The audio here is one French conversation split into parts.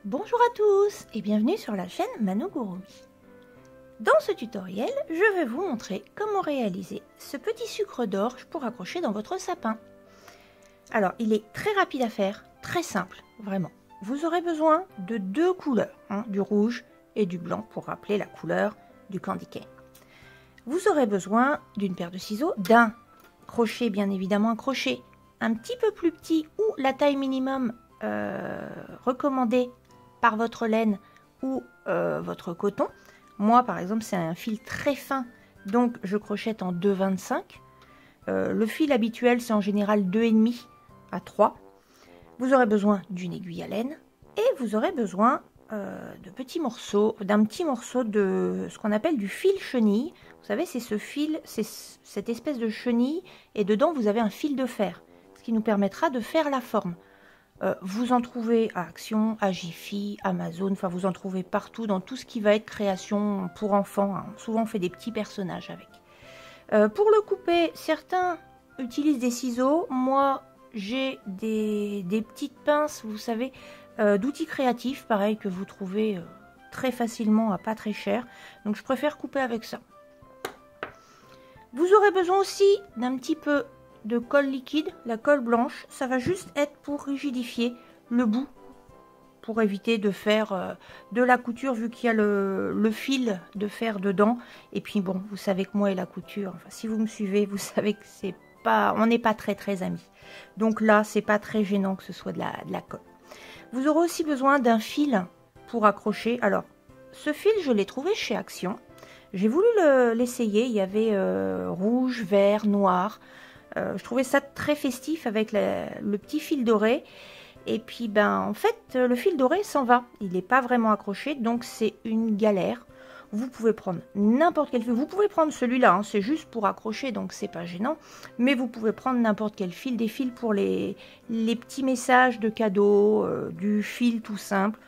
Bonjour à tous et bienvenue sur la chaîne Manogurumi. Dans ce tutoriel, je vais vous montrer comment réaliser ce petit sucre d'orge pour accrocher dans votre sapin. Alors, il est très rapide à faire, très simple, vraiment. Vous aurez besoin de deux couleurs, du rouge et du blanc pour rappeler la couleur du candy cane. Vous aurez besoin d'une paire de ciseaux, d'un crochet, bien évidemment un crochet un petit peu plus petit ou la taille minimum recommandée par votre laine ou votre coton. Moi par exemple c'est un fil très fin, donc je crochette en 2,25. Le fil habituel c'est en général 2,5 à 3. Vous aurez besoin d'une aiguille à laine et vous aurez besoin de petits morceaux, d'un petit morceau de ce qu'on appelle du fil chenille. Vous savez, c'est ce fil, c'est cette espèce de chenille et dedans vous avez un fil de fer, ce qui nous permettra de faire la forme. Vous en trouvez à Action, à Jiffy, Amazon, enfin vous en trouvez partout dans tout ce qui va être création pour enfants. Souvent on fait des petits personnages avec. Pour le couper, certains utilisent des ciseaux. Moi j'ai des petites pinces, vous savez, d'outils créatifs, pareil que vous trouvez très facilement à pas très cher. Donc je préfère couper avec ça. Vous aurez besoin aussi d'un petit peu de colle liquide, la colle blanche. Ça va juste être pour rigidifier le bout, pour éviter de faire de la couture vu qu'il y a le fil de fer dedans. Et puis bon, vous savez que moi et la couture, enfin, si vous me suivez, vous savez que c'est pas, on n'est pas très amis. Donc là, c'est pas très gênant que ce soit de la colle. Vous aurez aussi besoin d'un fil pour accrocher. Alors, ce fil, je l'ai trouvé chez Action. J'ai voulu l'essayer. Il y avait rouge, vert, noir. Je trouvais ça très festif avec le petit fil doré. Et puis, ben, en fait, le fil doré s'en va. Il n'est pas vraiment accroché, donc c'est une galère. Vous pouvez prendre n'importe quel fil. Vous pouvez prendre celui-là, c'est juste pour accrocher, donc c'est pas gênant. Mais vous pouvez prendre n'importe quel fil, des fils pour les petits messages de cadeaux, du fil tout simple,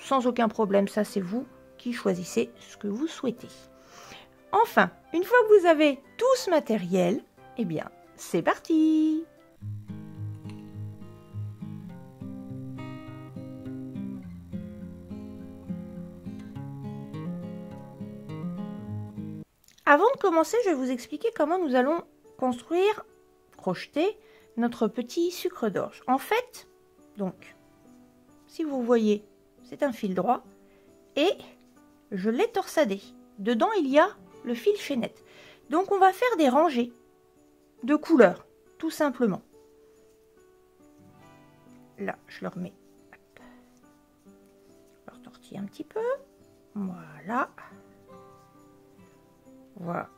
sans aucun problème. Ça, c'est vous qui choisissez ce que vous souhaitez. Enfin, une fois que vous avez tout ce matériel, eh bien, c'est parti! Avant de commencer, je vais vous expliquer comment nous allons construire, crocheter notre petit sucre d'orge. En fait, donc, si vous voyez, c'est un fil droit et je l'ai torsadé. Dedans, il y a le fil chaînette. Donc, on va faire des rangées de couleurs, tout simplement. Là, je le remets. Hop. Je le retortille un petit peu. Voilà. Voilà.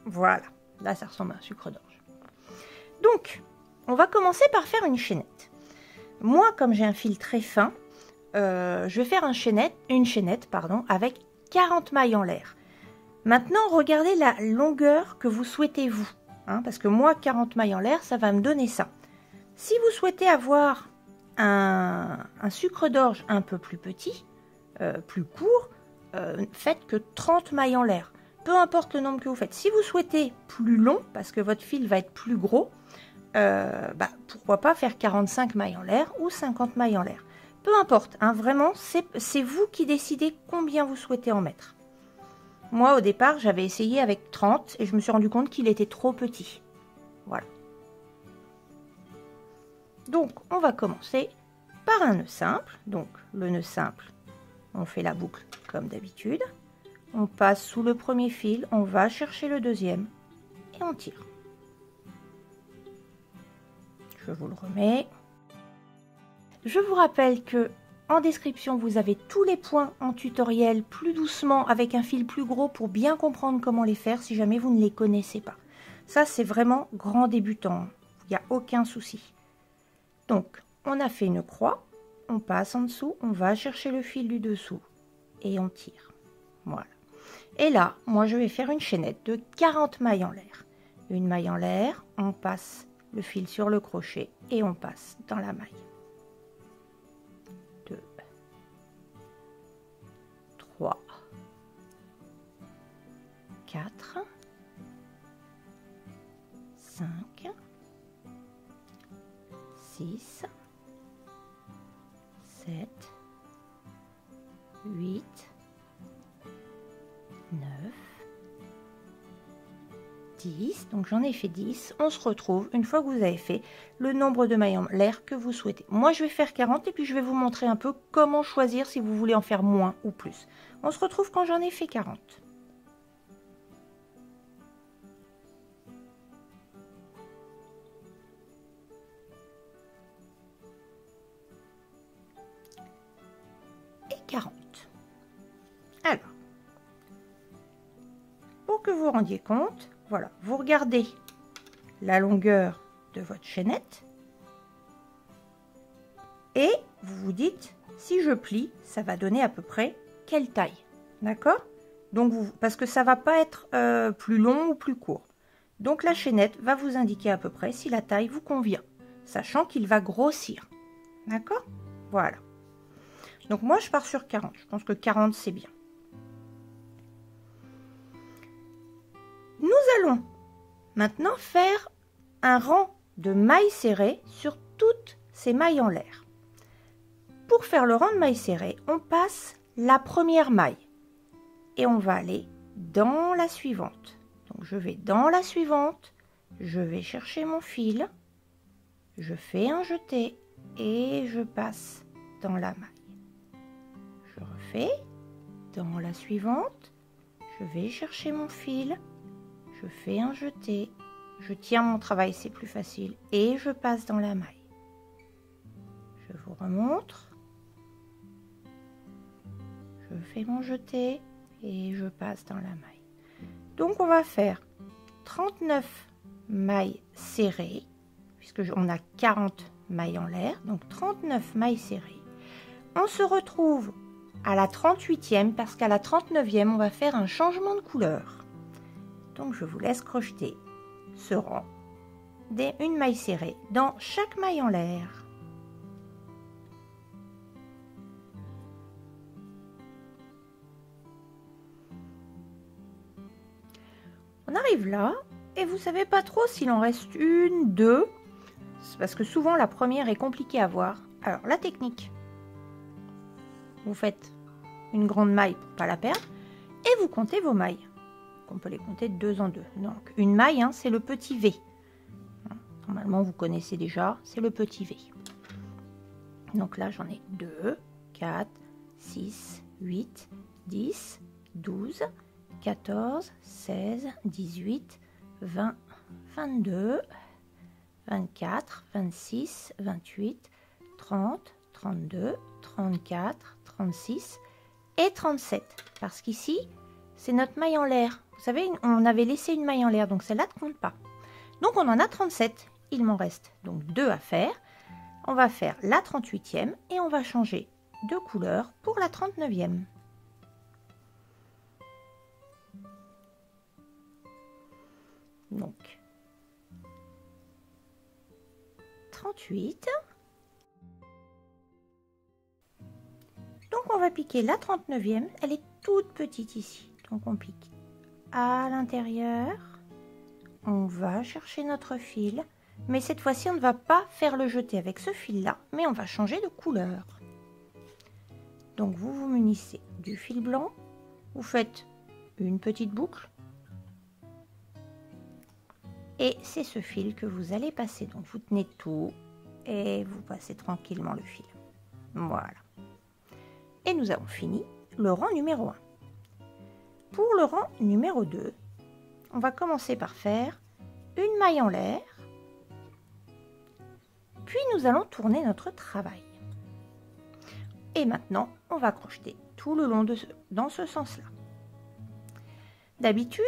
Voilà. Là, ça ressemble à un sucre d'orge. Donc, on va commencer par faire une chaînette. Moi, comme j'ai un fil très fin, je vais faire une chaînette avec 40 mailles en l'air. Maintenant, regardez la longueur que vous souhaitez vous. Parce que moi, 40 mailles en l'air, ça va me donner ça. Si vous souhaitez avoir un sucre d'orge un peu plus petit, plus court, faites que 30 mailles en l'air. Peu importe le nombre que vous faites. Si vous souhaitez plus long, parce que votre fil va être plus gros, pourquoi pas faire 45 mailles en l'air ou 50 mailles en l'air. Peu importe, vraiment, c'est vous qui décidez combien vous souhaitez en mettre. Moi, au départ, j'avais essayé avec 30 et je me suis rendu compte qu'il était trop petit. Voilà. Donc, on va commencer par un nœud simple. Donc, le nœud simple, on fait la boucle comme d'habitude. On passe sous le premier fil, on va chercher le deuxième et on tire. Je vous le remets. Je vous rappelle que en description, vous avez tous les points en tutoriel plus doucement avec un fil plus gros pour bien comprendre comment les faire si jamais vous ne les connaissez pas. Ça, c'est vraiment grand débutant. Il n'y a aucun souci. Donc, on a fait une croix. On passe en dessous, on va chercher le fil du dessous et on tire. Voilà. Et là, moi, je vais faire une chaînette de 40 mailles en l'air. Une maille en l'air, on passe le fil sur le crochet et on passe dans la maille. 2, 3, 4, 5, 6, 7, 8, 9, 10. Donc j'en ai fait 10. On se retrouve une fois que vous avez fait le nombre de mailles en l'air que vous souhaitez. Moi je vais faire 40 et puis je vais vous montrer un peu comment choisir si vous voulez en faire moins ou plus. On se retrouve quand j'en ai fait 40. Et 40. Alors, pour que vous vous rendiez compte, voilà, vous regardez la longueur de votre chaînette et vous vous dites, si je plie, ça va donner à peu près quelle taille, d'accord? Donc parce que ça va pas être plus long ou plus court. Donc la chaînette va vous indiquer à peu près si la taille vous convient, sachant qu'il va grossir, d'accord? Voilà. Donc moi je pars sur 40, je pense que 40 c'est bien. Nous allons maintenant faire un rang de mailles serrées sur toutes ces mailles en l'air. Pour faire le rang de mailles serrées, on passe la première maille et on va aller dans la suivante. Donc je vais dans la suivante, je vais chercher mon fil, je fais un jeté et je passe dans la maille. Je refais dans la suivante, je vais chercher mon fil, je fais un jeté, je tiens mon travail, c'est plus facile, et je passe dans la maille. Je vous remontre, je fais mon jeté et je passe dans la maille. Donc on va faire 39 mailles serrées, puisque on a 40 mailles en l'air, donc 39 mailles serrées. On se retrouve à la 38e, parce qu'à la 39e, on va faire un changement de couleur. Donc je vous laisse crocheter ce rang d'une maille serrée dans chaque maille en l'air. On arrive là et vous savez pas trop s'il en reste une, deux, parce que souvent la première est compliquée à voir. Alors la technique, vous faites une grande maille pour pas la perdre et vous comptez vos mailles. On peut les compter de deux en deux. Donc une maille, hein, c'est le petit V. Normalement vous connaissez déjà, c'est le petit V. Donc là j'en ai 2, 4, 6, 8, 10, 12, 14, 16, 18, 20, 22, 24, 26, 28, 30, 32, 34, 36 et 37. Parce qu'ici, c'est notre maille en l'air. Vous savez, on avait laissé une maille en l'air, donc celle-là ne compte pas. Donc on en a 37. Il m'en reste donc 2 à faire. On va faire la 38e et on va changer de couleur pour la 39e. Donc 38. Donc on va piquer la 39e, elle est toute petite ici. Donc on pique à l'intérieur, on va chercher notre fil, mais cette fois-ci on ne va pas faire le jeté avec ce fil-là, mais on va changer de couleur. Donc vous vous munissez du fil blanc, vous faites une petite boucle, et c'est ce fil que vous allez passer. Donc vous tenez tout et vous passez tranquillement le fil. Voilà. Et nous avons fini le rang numéro 1. Pour le rang numéro 2, on va commencer par faire une maille en l'air, puis nous allons tourner notre travail. Et maintenant, on va crocheter tout le long dans ce sens-là. D'habitude,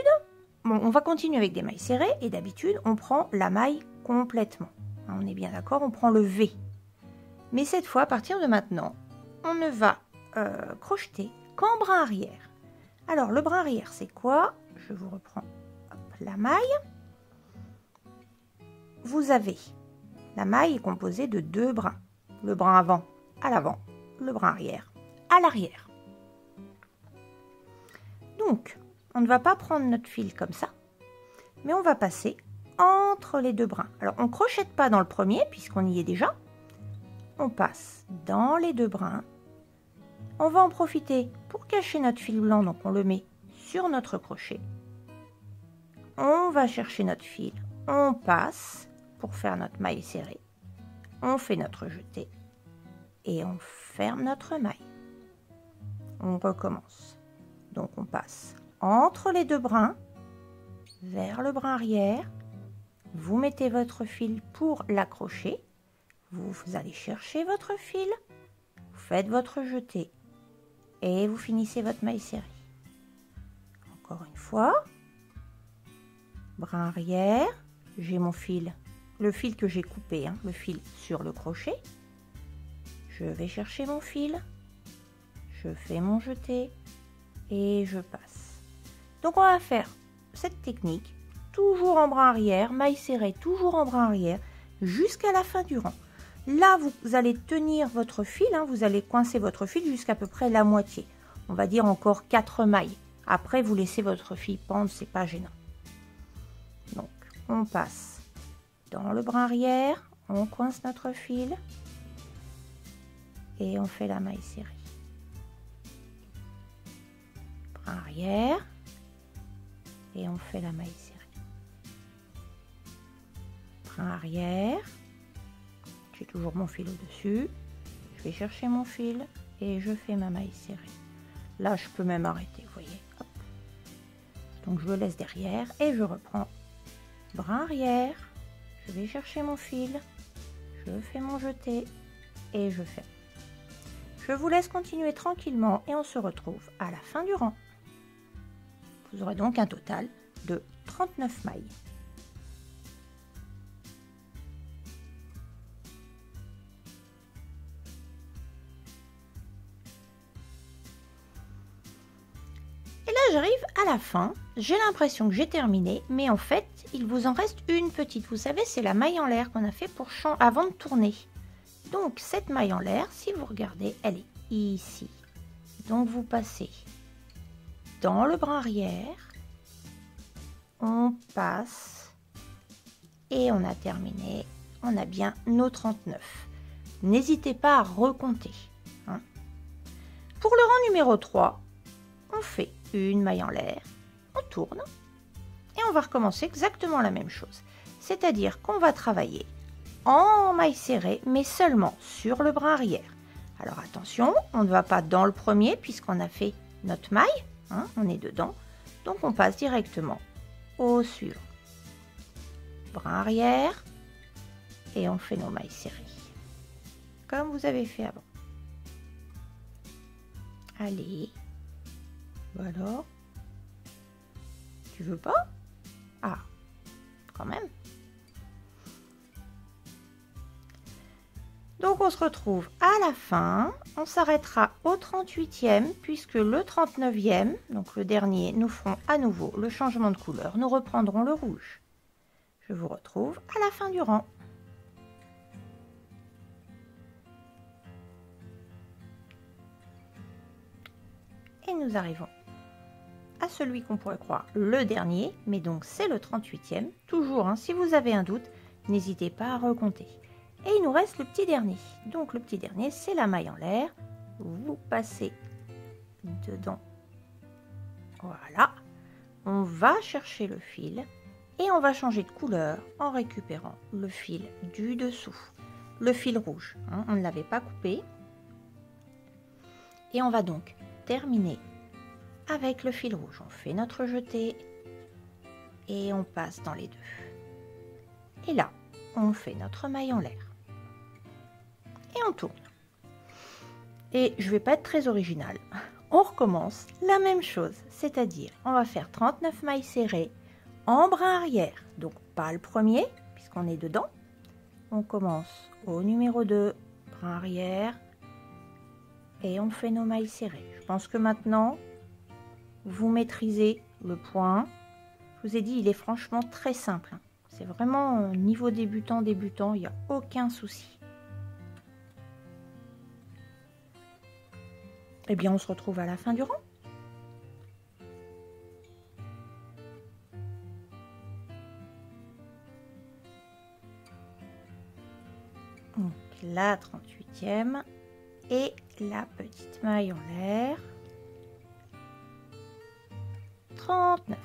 on va continuer avec des mailles serrées et d'habitude, on prend la maille complètement. On est bien d'accord, on prend le V. Mais cette fois, à partir de maintenant, on ne va crocheter qu'en brin arrière. Alors le brin arrière c'est quoi? Je vous reprends la maille. Vous avez, la maille est composée de 2 brins. Le brin avant à l'avant, le brin arrière à l'arrière. Donc on ne va pas prendre notre fil comme ça, mais on va passer entre les 2 brins. Alors on ne crochette pas dans le premier puisqu'on y est déjà. on passe dans les 2 brins. On va en profiter pour cacher notre fil blanc, donc on le met sur notre crochet. On va chercher notre fil, on passe pour faire notre maille serrée. On fait notre jeté et on ferme notre maille. On recommence. Donc on passe entre les 2 brins, vers le brin arrière. Vous mettez votre fil pour l'accrocher. Vous allez chercher votre fil, vous faites votre jeté et vous finissez votre maille serrée. Encore une fois, brin arrière, j'ai mon fil, le fil que j'ai coupé, le fil sur le crochet. Je vais chercher mon fil, je fais mon jeté et je passe. Donc on va faire cette technique toujours en brin arrière, maille serrée toujours en brin arrière jusqu'à la fin du rang. Là, vous allez tenir votre fil, vous allez coincer votre fil jusqu'à peu près la moitié. On va dire encore 4 mailles. Après, vous laissez votre fil pendre, c'est pas gênant. Donc, on passe dans le brin arrière, on coince notre fil et on fait la maille serrée. Brin arrière et on fait la maille serrée. Brin arrière. J'ai toujours mon fil au-dessus, je vais chercher mon fil et je fais ma maille serrée. Là, je peux même arrêter, vous voyez. Hop. Donc, je le laisse derrière et je reprends. Brin arrière, je vais chercher mon fil, je fais mon jeté et je ferme. Je vous laisse continuer tranquillement et on se retrouve à la fin du rang. Vous aurez donc un total de 39 mailles. J'arrive à la fin, j'ai l'impression que j'ai terminé, mais en fait, il vous en reste une petite. Vous savez, c'est la maille en l'air qu'on a fait pour avant de tourner. Donc, cette maille en l'air, si vous regardez, elle est ici. Donc, vous passez dans le brin arrière, on passe et on a terminé. On a bien nos 39. N'hésitez pas à recompter. Pour le rang numéro 3, on fait une maille en l'air, on tourne et on va recommencer exactement la même chose. C'est-à-dire qu'on va travailler en maille serrée, mais seulement sur le brin arrière. Alors attention, on ne va pas dans le premier puisqu'on a fait notre maille, on est dedans. Donc on passe directement au suivant. Brin arrière et on fait nos mailles serrées. Comme vous avez fait avant. Allez. Alors, tu veux pas? Ah, quand même. Donc on se retrouve à la fin, on s'arrêtera au 38e puisque le 39e, donc le dernier, nous ferons à nouveau le changement de couleur, nous reprendrons le rouge. Je vous retrouve à la fin du rang. Et nous arrivons à celui qu'on pourrait croire le dernier, mais donc c'est le 38e. Toujours, si vous avez un doute, n'hésitez pas à recompter. Et il nous reste le petit dernier. Donc le petit dernier, c'est la maille en l'air. Vous passez dedans. Voilà. On va chercher le fil et on va changer de couleur en récupérant le fil du dessous. Le fil rouge, on ne l'avait pas coupé. Et on va donc terminer avec le fil rouge. On fait notre jeté et on passe dans les deux. Et là, on fait notre maille en l'air. Et on tourne. Et je vais pas être très originale. On recommence la même chose, c'est-à-dire on va faire 39 mailles serrées en brin arrière. Donc pas le premier, puisqu'on est dedans. On commence au numéro 2, brin arrière, et on fait nos mailles serrées. Je pense que maintenant, vous maîtrisez le point. Je vous ai dit, il est franchement très simple. C'est vraiment niveau débutant, il n'y a aucun souci. Eh bien, on se retrouve à la fin du rang. Donc, la 38e. 38e et la petite maille en l'air. 39.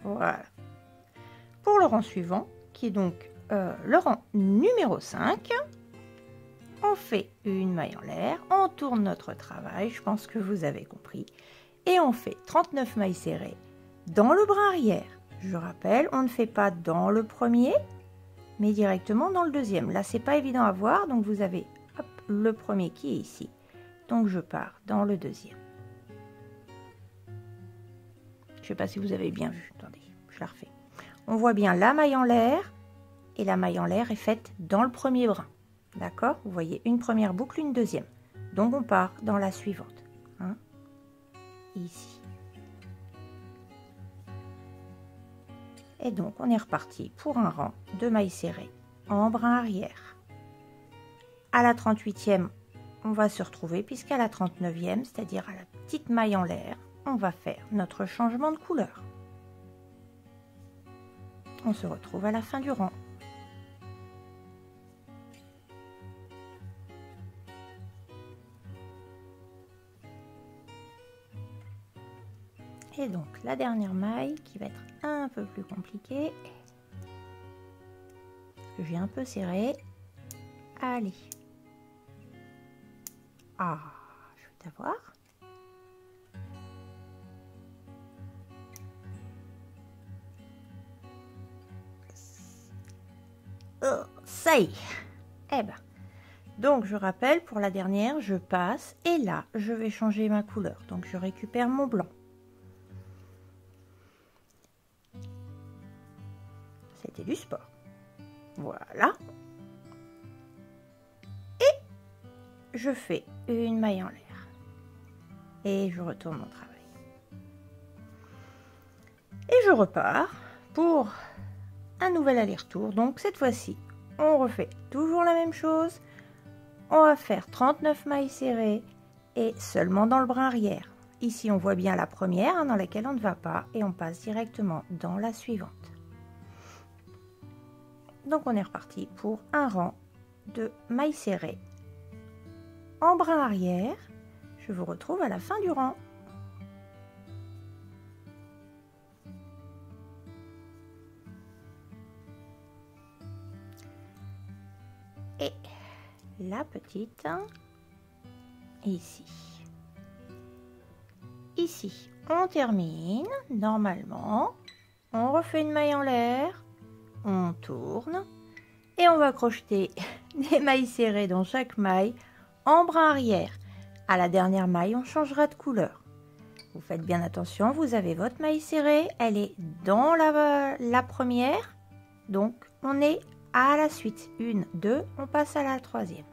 Voilà. Pour le rang suivant, qui est donc le rang numéro 5, on fait une maille en l'air, on tourne notre travail, je pense que vous avez compris, et on fait 39 mailles serrées dans le brin arrière. Je rappelle, on ne fait pas dans le premier, mais directement dans le deuxième. Là, c'est pas évident à voir, donc vous avez hop, le premier qui est ici. Donc je pars dans le deuxième. Je ne sais pas si vous avez bien vu. Attendez, je la refais. On voit bien la maille en l'air, et la maille en l'air est faite dans le premier brin. D'accord? Vous voyez une première boucle, une deuxième. Donc on part dans la suivante. Hein? Ici. Et donc on est reparti pour un rang de mailles serrées en brin arrière. À la 38e, on va se retrouver puisqu'à la 39e, c'est-à-dire à la petite maille en l'air, on va faire notre changement de couleur. On se retrouve à la fin du rang. Et donc la dernière maille qui va être un peu plus compliquée. Parce que j'ai un peu serré. Allez. Ah, je vais t'avoir. Oh, ça y est. Eh ben. Donc je rappelle, pour la dernière, je passe et là, je vais changer ma couleur. Donc je récupère mon blanc. C'était du sport. Voilà. Et je fais une maille en l'air. Et je retourne mon travail. Et je repars pour un nouvel aller-retour. Donc cette fois-ci, on refait toujours la même chose. On va faire 39 mailles serrées et seulement dans le brin arrière. Ici, on voit bien la première hein, dans laquelle on ne va pas et on passe directement dans la suivante. Donc on est reparti pour un rang de mailles serrées en brin arrière. Je vous retrouve à la fin du rang. Et la petite ici. Ici, on termine normalement. On refait une maille en l'air. On tourne et on va crocheter des mailles serrées dans chaque maille en brin arrière. À la dernière maille, on changera de couleur. Vous faites bien attention, vous avez votre maille serrée, elle est dans la première, donc on est à la suite. 1, 2, on passe à la troisième.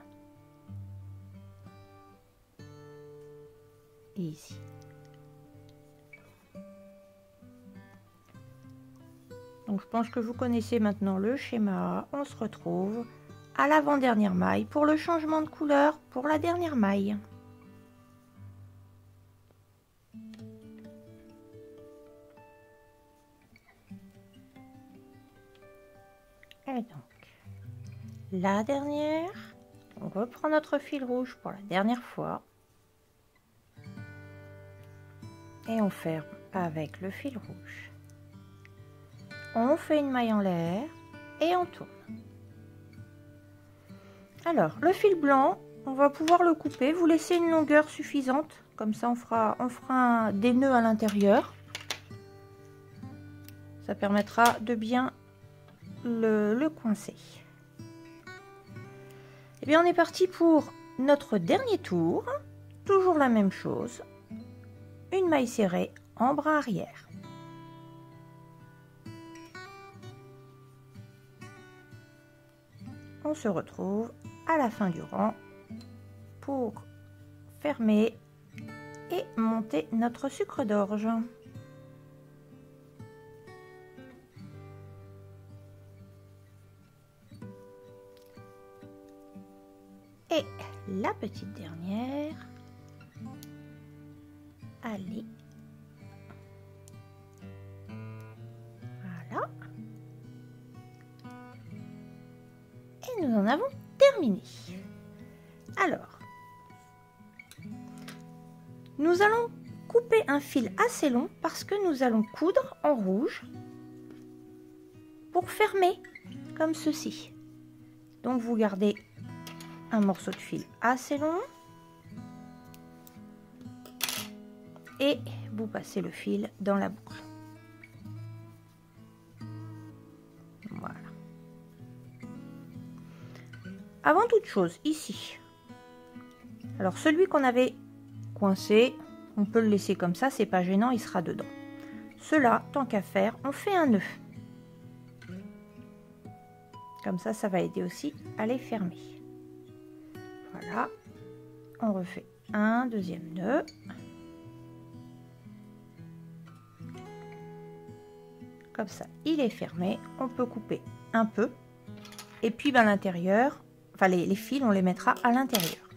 Et ici. Donc je pense que vous connaissez maintenant le schéma. On se retrouve à l'avant-dernière maille pour le changement de couleur pour la dernière maille. Et donc, la dernière, on reprend notre fil rouge pour la dernière fois. Et on ferme avec le fil rouge. On fait une maille en l'air et on tourne. Alors, le fil blanc, on va pouvoir le couper. Vous laissez une longueur suffisante. Comme ça, on fera des nœuds à l'intérieur. Ça permettra de bien le coincer. Et bien, on est parti pour notre dernier tour. Toujours la même chose. Une maille serrée en brin arrière. On se retrouve à la fin du rang pour fermer et monter notre sucre d'orge. Et la petite dernière. Allez. Voilà. Et nous en avons terminé. Alors, nous allons couper un fil assez long parce que nous allons coudre en rouge pour fermer comme ceci. Donc vous gardez un morceau de fil assez long et vous passez le fil dans la boucle. Voilà. Avant toute chose, ici, alors celui qu'on avait coincé, on peut le laisser comme ça, c'est pas gênant, il sera dedans. Cela, tant qu'à faire, on fait un nœud. Comme ça va aider aussi à les fermer. Voilà, on refait un deuxième nœud. Comme ça, il est fermé. On peut couper un peu. Et puis, à l'intérieur, enfin les fils, on les mettra à l'intérieur.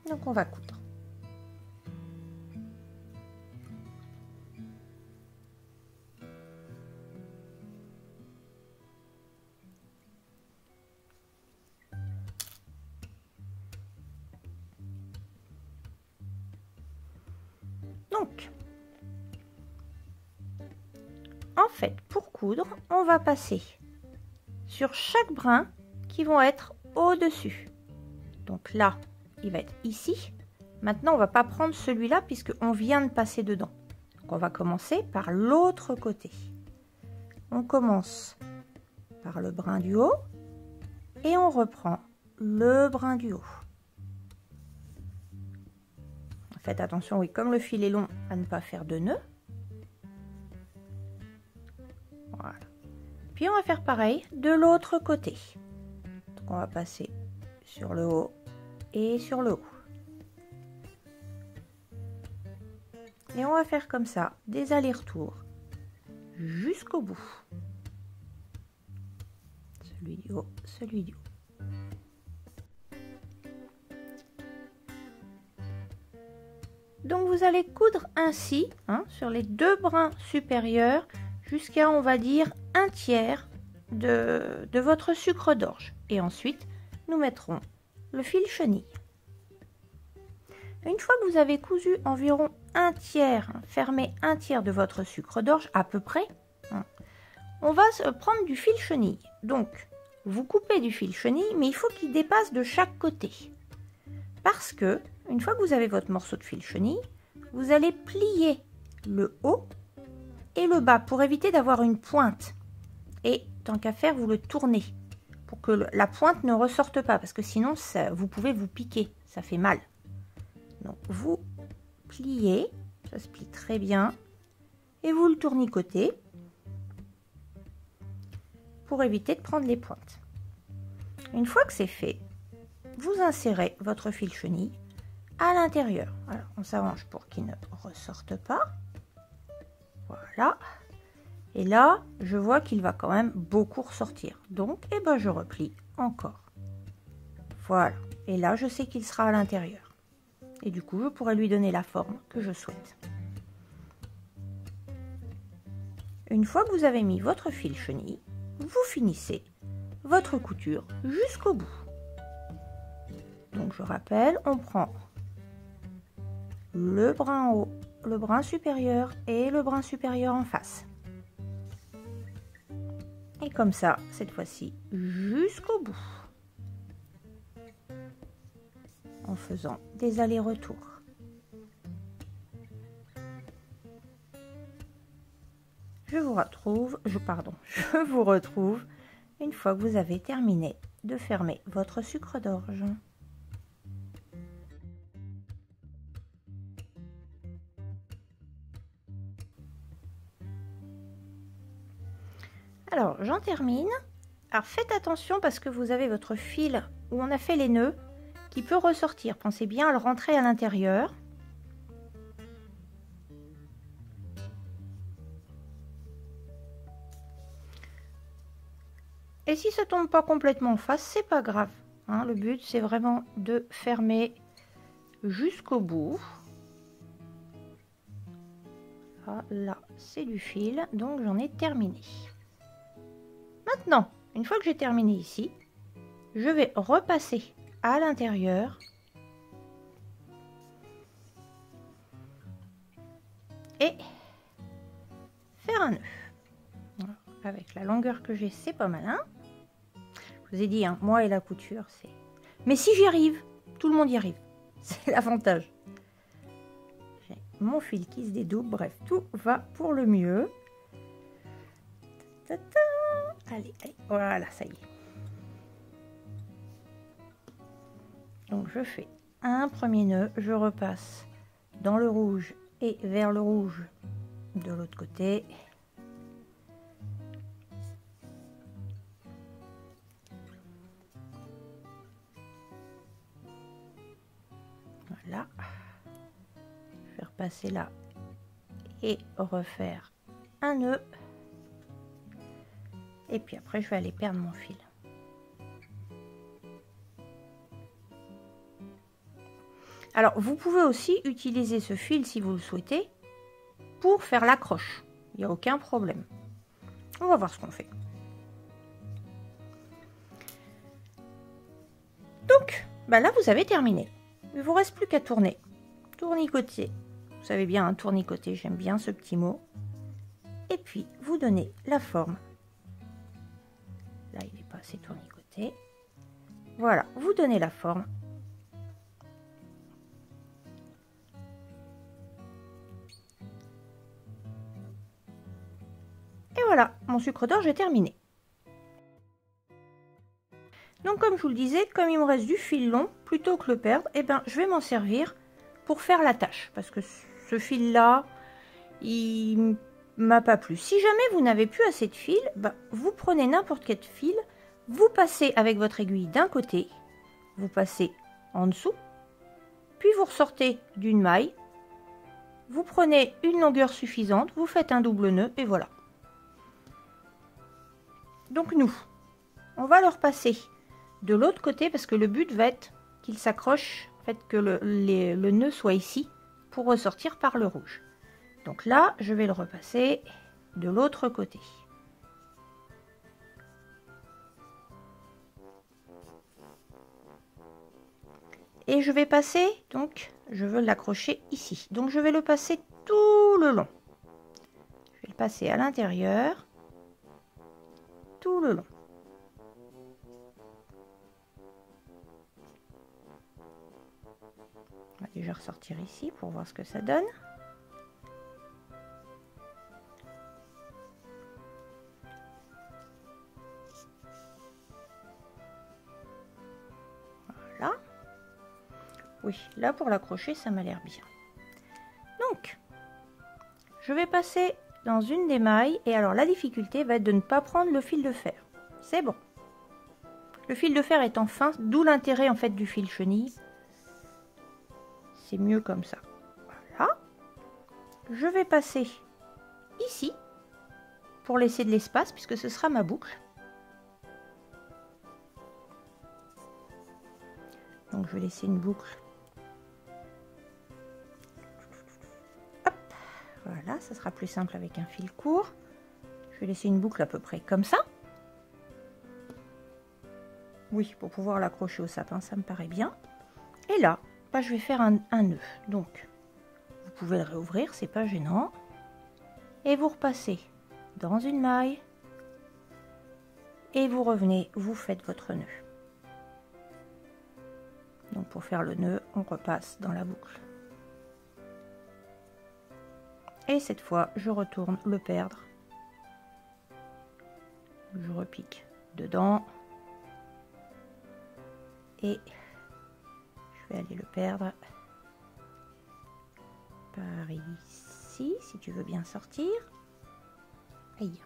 Donc, on va coudre. Donc, en fait, pour coudre, on va passer sur chaque brin qui vont être au-dessus. Donc là, il va être ici. Maintenant, on va pas prendre celui-là puisque on vient de passer dedans. Donc, on va commencer par l'autre côté. On commence par le brin du haut et on reprend le brin du haut. Faites attention, oui, comme le fil est long, à ne pas faire de nœud. Voilà. Puis on va faire pareil de l'autre côté. Donc on va passer sur le haut et sur le haut. Et on va faire comme ça des allers-retours jusqu'au bout. Celui du haut, celui du haut. Donc vous allez coudre ainsi sur les deux brins supérieurs jusqu'à, on va dire, un tiers de votre sucre d'orge. Et ensuite, nous mettrons le fil chenille. Une fois que vous avez cousu environ un tiers, fermé un tiers de votre sucre d'orge, à peu près, on va prendre du fil chenille. Donc, vous coupez du fil chenille, mais il faut qu'il dépasse de chaque côté. Parce que, une fois que vous avez votre morceau de fil chenille, vous allez plier le haut et le bas pour éviter d'avoir une pointe. Et tant qu'à faire, vous le tournez pour que la pointe ne ressorte pas, parce que sinon, vous pouvez vous piquer, ça fait mal. Donc, vous pliez, ça se plie très bien, et vous le tournicotez pour éviter de prendre les pointes. Une fois que c'est fait, vous insérez votre fil chenille à l'intérieur. Alors, on s'arrange pour qu'il ne ressorte pas. Voilà. Et là, je vois qu'il va quand même beaucoup ressortir. Donc, je replie encore. Voilà. Et là, je sais qu'il sera à l'intérieur. Et du coup, je pourrai lui donner la forme que je souhaite. Une fois que vous avez mis votre fil chenille, vous finissez votre couture jusqu'au bout. Donc, je rappelle, on prend le brin en haut, le brin supérieur et le brin supérieur en face. Et comme ça, cette fois-ci, jusqu'au bout. En faisant des allers-retours. Je vous retrouve une fois que vous avez terminé de fermer votre sucre d'orge. Alors, j'en termine. Alors, faites attention parce que vous avez votre fil où on a fait les nœuds qui peut ressortir. Pensez bien à le rentrer à l'intérieur. Et si ça tombe pas complètement en face, c'est pas grave. Le but, c'est vraiment de fermer jusqu'au bout. Là, c'est du fil, donc j'en ai terminé. Maintenant, une fois que j'ai terminé ici, je vais repasser à l'intérieur et faire un nœud. Voilà. Avec la longueur que j'ai, c'est pas mal, hein? Je vous ai dit, hein, moi et la couture, c'est... Mais si j'y arrive, tout le monde y arrive. C'est l'avantage. J'ai mon fil qui se dédouble, bref, tout va pour le mieux. Allez, allez, voilà, ça y est. Donc je fais un premier nœud, je repasse dans le rouge et vers le rouge de l'autre côté. Voilà. Je vais repasser là et refaire un nœud. Et puis après, je vais aller perdre mon fil. Alors, vous pouvez aussi utiliser ce fil, si vous le souhaitez, pour faire l'accroche. Il n'y a aucun problème. On va voir ce qu'on fait. Donc, bah là, vous avez terminé. Il vous reste plus qu'à tourner. Tournicoter. Vous savez bien, un tournicoter, j'aime bien ce petit mot. Et puis, vous donnez la forme. Là, il n'est pas assez tournicoté. Voilà, vous donnez la forme. Et voilà, mon sucre d'orge est terminé. Donc comme je vous le disais, comme il me reste du fil long, plutôt que le perdre, eh ben, je vais m'en servir pour faire la tâche. Parce que ce fil-là, il m'a pas plu. Si jamais vous n'avez plus assez de fil, ben, vous prenez n'importe quel fil, vous passez avec votre aiguille d'un côté, vous passez en dessous, puis vous ressortez d'une maille, vous prenez une longueur suffisante, vous faites un double nœud et voilà. Donc nous, on va le repasser de l'autre côté parce que le but va être qu'il s'accroche, en fait, que le nœud soit ici pour ressortir par le rouge. Donc là, je vais le repasser de l'autre côté. Et je vais passer, donc je veux l'accrocher ici. Donc je vais le passer tout le long. Je vais le passer à l'intérieur, tout le long. On va déjà ressortir ici pour voir ce que ça donne. Voilà. Oui, là pour l'accrocher, ça m'a l'air bien. Donc, je vais passer dans une des mailles. Et alors, la difficulté va être de ne pas prendre le fil de fer. C'est bon. Le fil de fer étant fin, d'où l'intérêt en fait du fil chenille. C'est mieux comme ça. Voilà. Je vais passer ici pour laisser de l'espace puisque ce sera ma boucle. Donc je vais laisser une boucle. Hop. Voilà, ça sera plus simple avec un fil court. Je vais laisser une boucle à peu près comme ça. Oui, pour pouvoir l'accrocher au sapin, ça me paraît bien. Et là, bah, je vais faire un nœud. Donc, vous pouvez le réouvrir, c'est pas gênant. Et vous repassez dans une maille. Et vous revenez, vous faites votre nœud. Donc pour faire le nœud, on repasse dans la boucle. Et cette fois, je retourne le perdre. Je repique dedans. Et je vais aller le perdre par ici, si tu veux bien sortir. Aïe.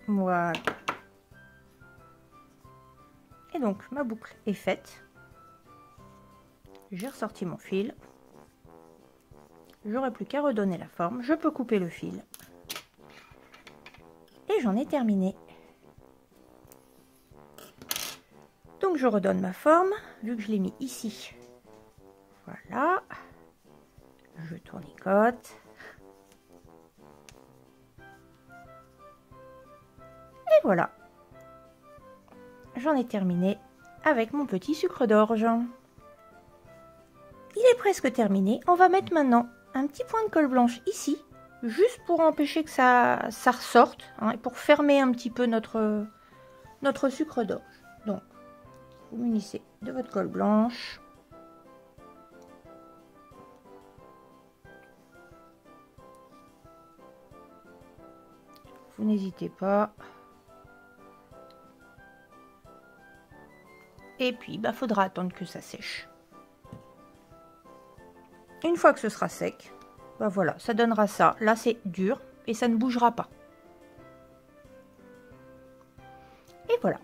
Voilà. Et donc, ma boucle est faite. J'ai ressorti mon fil. J'aurai plus qu'à redonner la forme. Je peux couper le fil. Et j'en ai terminé. Donc je redonne ma forme, vu que je l'ai mis ici. Voilà. Je tournicote. Et voilà, j'en ai terminé avec mon petit sucre d'orge. Il est presque terminé. On va mettre maintenant un petit point de colle blanche ici, juste pour empêcher que ça ressorte, hein, et pour fermer un petit peu notre sucre d'orge. Donc, vous munissez de votre colle blanche. Vous n'hésitez pas. Et puis, faudra attendre que ça sèche. Une fois que ce sera sec, voilà, ça donnera ça. Là, c'est dur et ça ne bougera pas. Et voilà.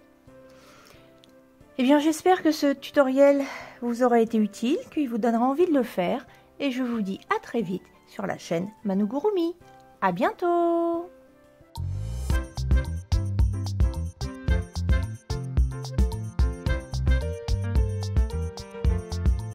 Eh bien, j'espère que ce tutoriel vous aura été utile, qu'il vous donnera envie de le faire. Et je vous dis à très vite sur la chaîne Manougurumi. À bientôt!